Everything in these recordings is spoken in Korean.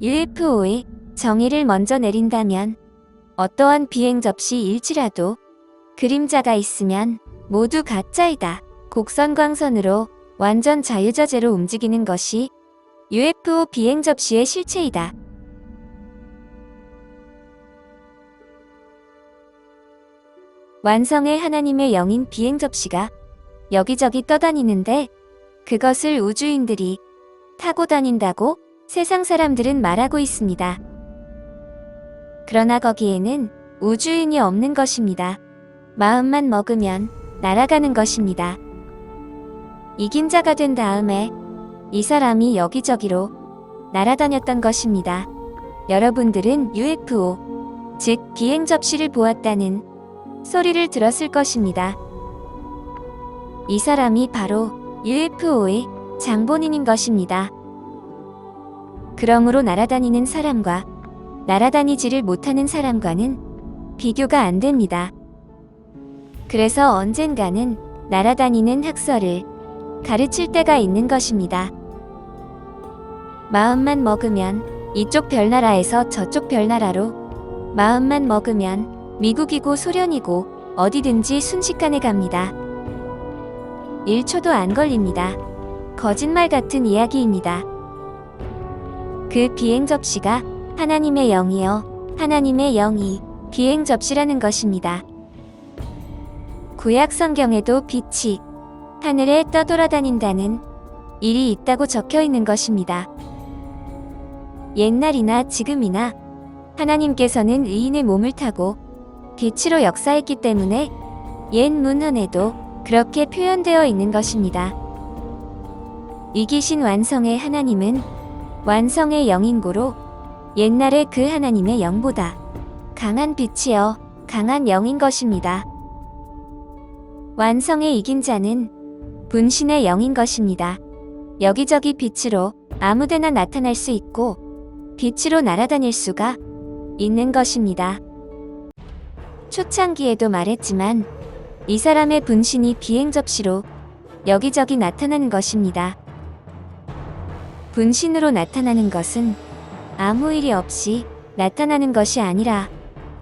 UFO의 정의를 먼저 내린다면 어떠한 비행 접시일지라도 그림자가 있으면 모두 가짜이다. 곡선광선으로 완전 자유자재로 움직이는 것이 UFO 비행 접시의 실체이다. 완성의 하나님의 영인 비행 접시가 여기저기 떠다니는데 그것을 우주인들이 타고 다닌다고 세상 사람들은 말하고 있습니다. 그러나 거기에는 우주인이 없는 것입니다. 마음만 먹으면 날아가는 것입니다. 이긴 자가 된 다음에 이 사람이 여기저기로 날아다녔던 것입니다. 여러분들은 UFO, 즉 비행 접시를 보았다는 소리를 들었을 것입니다. 이 사람이 바로 UFO의 장본인인 것입니다. 그러므로 날아다니는 사람과 날아다니지를 못하는 사람과는 비교가 안 됩니다. 그래서 언젠가는 날아다니는 학설을 가르칠 때가 있는 것입니다. 마음만 먹으면 이쪽 별나라에서 저쪽 별나라로, 마음만 먹으면 미국이고 소련이고 어디든지 순식간에 갑니다. 1초도 안 걸립니다. 거짓말 같은 이야기입니다. 그 비행 접시가 하나님의 영이요, 하나님의 영이 비행 접시라는 것입니다. 구약 성경에도 빛이 하늘에 떠돌아다닌다는 일이 있다고 적혀 있는 것입니다. 옛날이나 지금이나 하나님께서는 의인의 몸을 타고 빛으로 역사했기 때문에 옛 문헌에도 그렇게 표현되어 있는 것입니다. 이기신 완성의 하나님은 완성의 영인고로 옛날에 그 하나님의 영보다 강한 빛이여 강한 영인 것입니다. 완성의 이긴 자는 분신의 영인 것입니다. 여기저기 빛으로 아무데나 나타날 수 있고 빛으로 날아다닐 수가 있는 것입니다. 초창기에도 말했지만 이 사람의 분신이 비행 접시로 여기저기 나타나는 것입니다. 분신으로 나타나는 것은 아무 일이 없이 나타나는 것이 아니라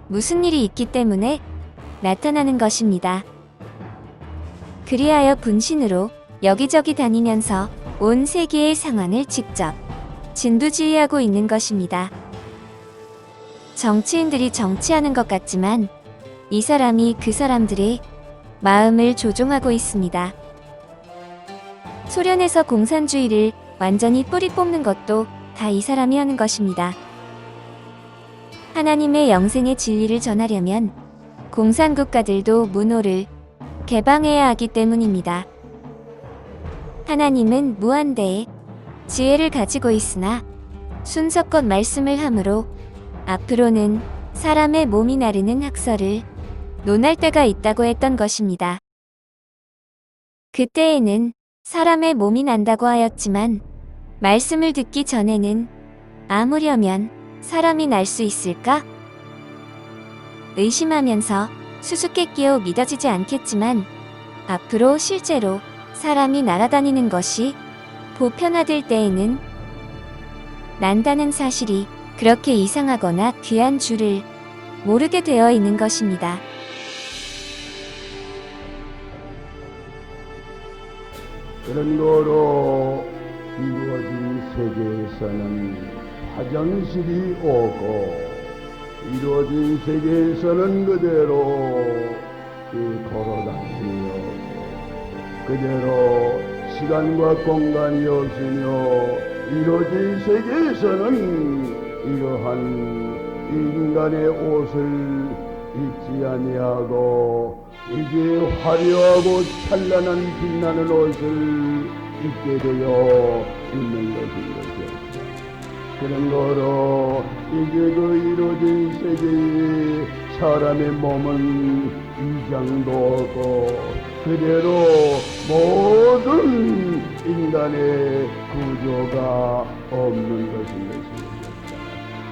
무슨 일이 있기 때문에 나타나는 것입니다. 그리하여 분신으로 여기저기 다니면서 온 세계의 상황을 직접 진두지휘하고 있는 것입니다. 정치인들이 정치하는 것 같지만 이 사람이 그 사람들의 마음을 조종하고 있습니다. 소련에서 공산주의를 완전히 뿌리 뽑는 것도 다 이 사람이 하는 것입니다. 하나님의 영생의 진리를 전하려면 공산국가들도 문호를 개방해야 하기 때문입니다. 하나님은 무한대의 지혜를 가지고 있으나 순서껏 말씀을 함으로 앞으로는 사람의 몸이 나르는 학설을 논할 때가 있다고 했던 것입니다. 그때에는 사람의 몸이 난다고 하였지만 말씀을 듣기 전에는 아무려면 사람이 날 수 있을까? 의심하면서 수수께끼여 믿어지지 않겠지만 앞으로 실제로 사람이 날아다니는 것이 보편화될 때에는 난다는 사실이 그렇게 이상하거나 귀한 줄을 모르게 되어 있는 것입니다. 그런 거로 이루어진 세계에서는 화장실이 오고 이루어진 세계에서는 그대로 걸어다니며 그대로 시간과 공간이 없으며 이루어진 세계에서는 이러한 인간의 옷을 입지 아니하고 이제 화려하고 찬란한 빛나는 옷을 입게 되어 있는 것이죠. 그런 거로 이제 그 이루어진 세계에 사람의 몸은 이장도 없고 그대로 모든 인간의 구조가 없는 것인 것입니다.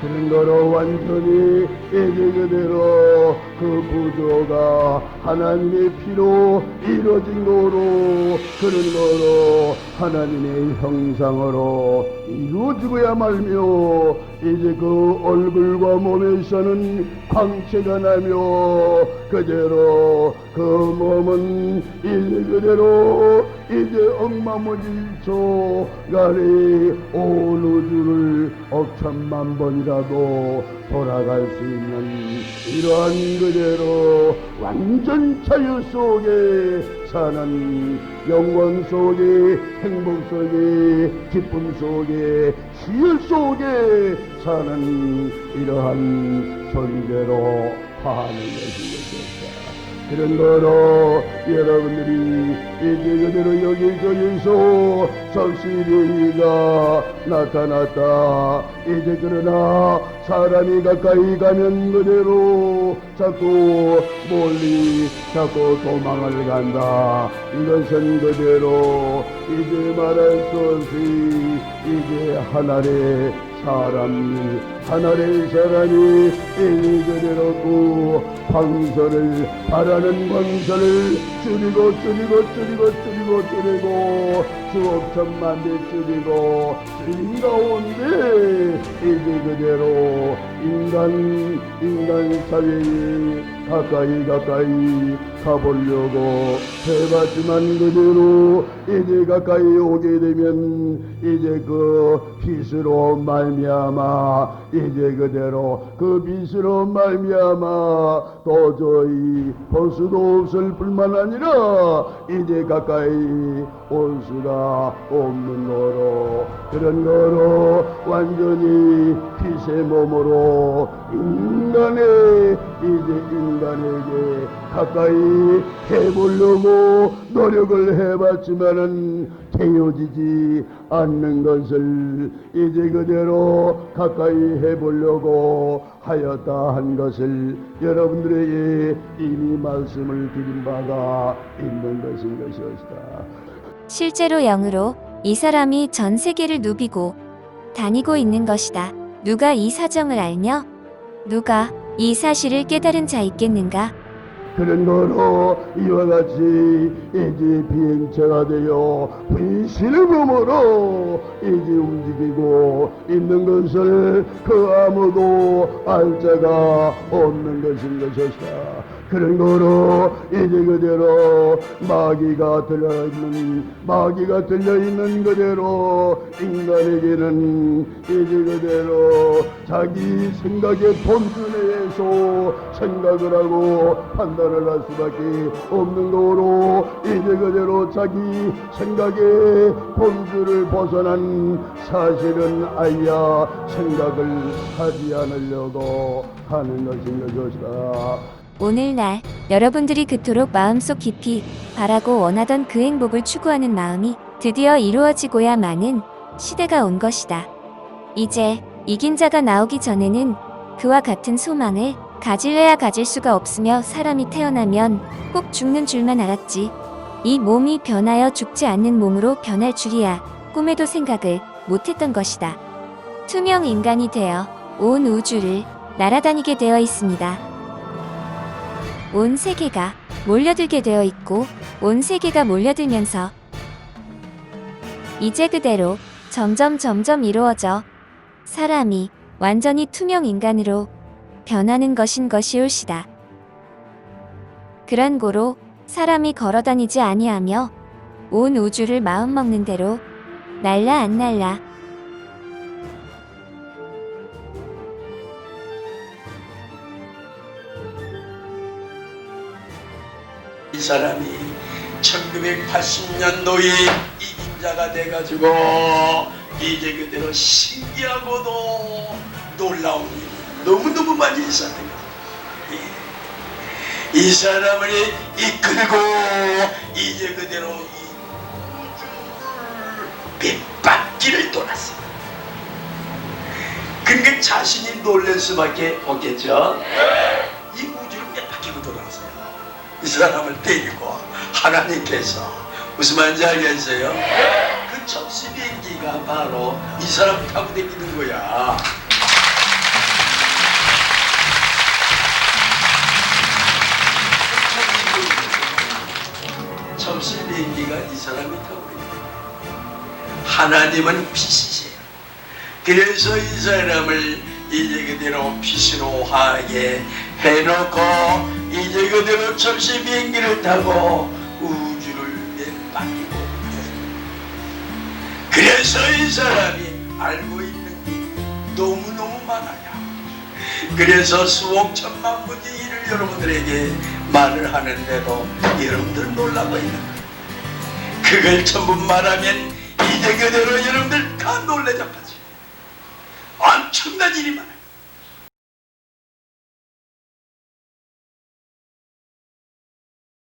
그런 거로 완전히 이제 그대로 그 구조가 하나님의 피로 이루어진 거로 그런 거로 하나님의 형상으로 이루어지고야 말며 이제 그 얼굴과 몸에서는 광채가 나며 그대로 그 몸은 이제 그대로 이제 억마무질초 가리 온 우주를 억천만 번이라도 돌아갈 수 있는 이러한 그대로 완전 자유 속에 사는 영광 속에 행복 속에 기쁨 속에 희열 속에 사는 이러한 존재로 하는 것이겠습니다. 그런 거로 여러분들이 이제 그대로 여기저기서 성실이가 나타났다. 이제 그러나 사람이 가까이 가면 그대로 자꾸 멀리 자꾸 도망을 간다. 이것은 그대로 이제 말할 수 없이 이제 하나의 사람이 이제 그대로 그 광선을 바라는 광선을 줄이고 수억 천만 배 줄이고 줄인 가운데 이제 그대로 인간 사회에 가까이 가보려고 해봤지만 그대로 이제 가까이 오게 되면 이제 그 빛으로 말미암아 이제 그대로 그 빛으로 말미암아 도저히 볼 수도 없을 뿐만 아니라 이제 가까이 올 수가 없는 거로 그런 거로 완전히 빛의 몸으로 인간에게 가까이 해보려고 노력을 해봤지만은 되어지지 않는 것을 이제 그대로 가까이 해보려고 하였다 한 것을 여러분들에게 이미 말씀을 드린 바가 있는 것인 것이었다. 실제로 영으로 이 사람이 전 세계를 누비고 다니고 있는 것이다. 누가 이 사정을 알며? 누가 이 사실을 깨달은 자 있겠는가? 그런 거로 이와 같이 이제 비행체가 되어 불신의 몸으로 이제 움직이고 있는 것을 그 아무도 알 자가 없는 것인 것이다. 그런 거로 이제 그대로 마귀가 들려있는 그대로 인간에게는 이제 그대로 자기 생각의 본순에서 생각을 하고 판단을 할 수밖에 없는 거로 이제 그대로 자기 생각의 본질을 벗어난 사실은 아예 생각을 하지 않으려고 하는 것인 것이다. 오늘날 여러분들이 그토록 마음속 깊이 바라고 원하던 그 행복을 추구하는 마음이 드디어 이루어지고야 마는 시대가 온 것이다. 이제 이긴 자가 나오기 전에는 그와 같은 소망을 가질래야 가질 수가 없으며 사람이 태어나면 꼭 죽는 줄만 알았지. 이 몸이 변하여 죽지 않는 몸으로 변할 줄이야 꿈에도 생각을 못했던 것이다. 투명 인간이 되어 온 우주를 날아다니게 되어 있습니다. 온 세계가 몰려들게 되어 있고 온 세계가 몰려들면서 이제 그대로 점점 이루어져 사람이 완전히 투명 인간으로 변하는 것인 것이올시다. 그런 고로 사람이 걸어다니지 아니하며 온 우주를 마음먹는 대로 날라 안 날라 이 사람이 1980년도에 이긴 자가 돼가지고 이제 그대로 신기하고도 놀라운 일 너무너무 많이 있었던 거예요. 이 사람을 이끌고 이제 그대로 이 우주를 빗바퀴를 돌았어요. 그러니까 자신이 놀랄 수밖에 없겠죠. 이 우주를 빗바퀴고 돌아갔어요. 이 사람을 데리고 하나님께서 무슨 말인지 알겠어요? 그 첫 비행기가 바로 이 사람 타고 다니는 거야. 하나님은 빛이세요. 그래서 이 사람을 이제 그대로 빛으로 하게 해놓고 이제 그대로 철새 비행기를 타고 우주를 맡기고 그래서 이 사람이 알고 있는 게 너무너무 많아요. 그래서 수억 천만 분의 일을 여러분들에게 말을 하는데도 여러분들 놀라고 있는 거예요. 그걸 전부 말하면 이제 그대로 여러분들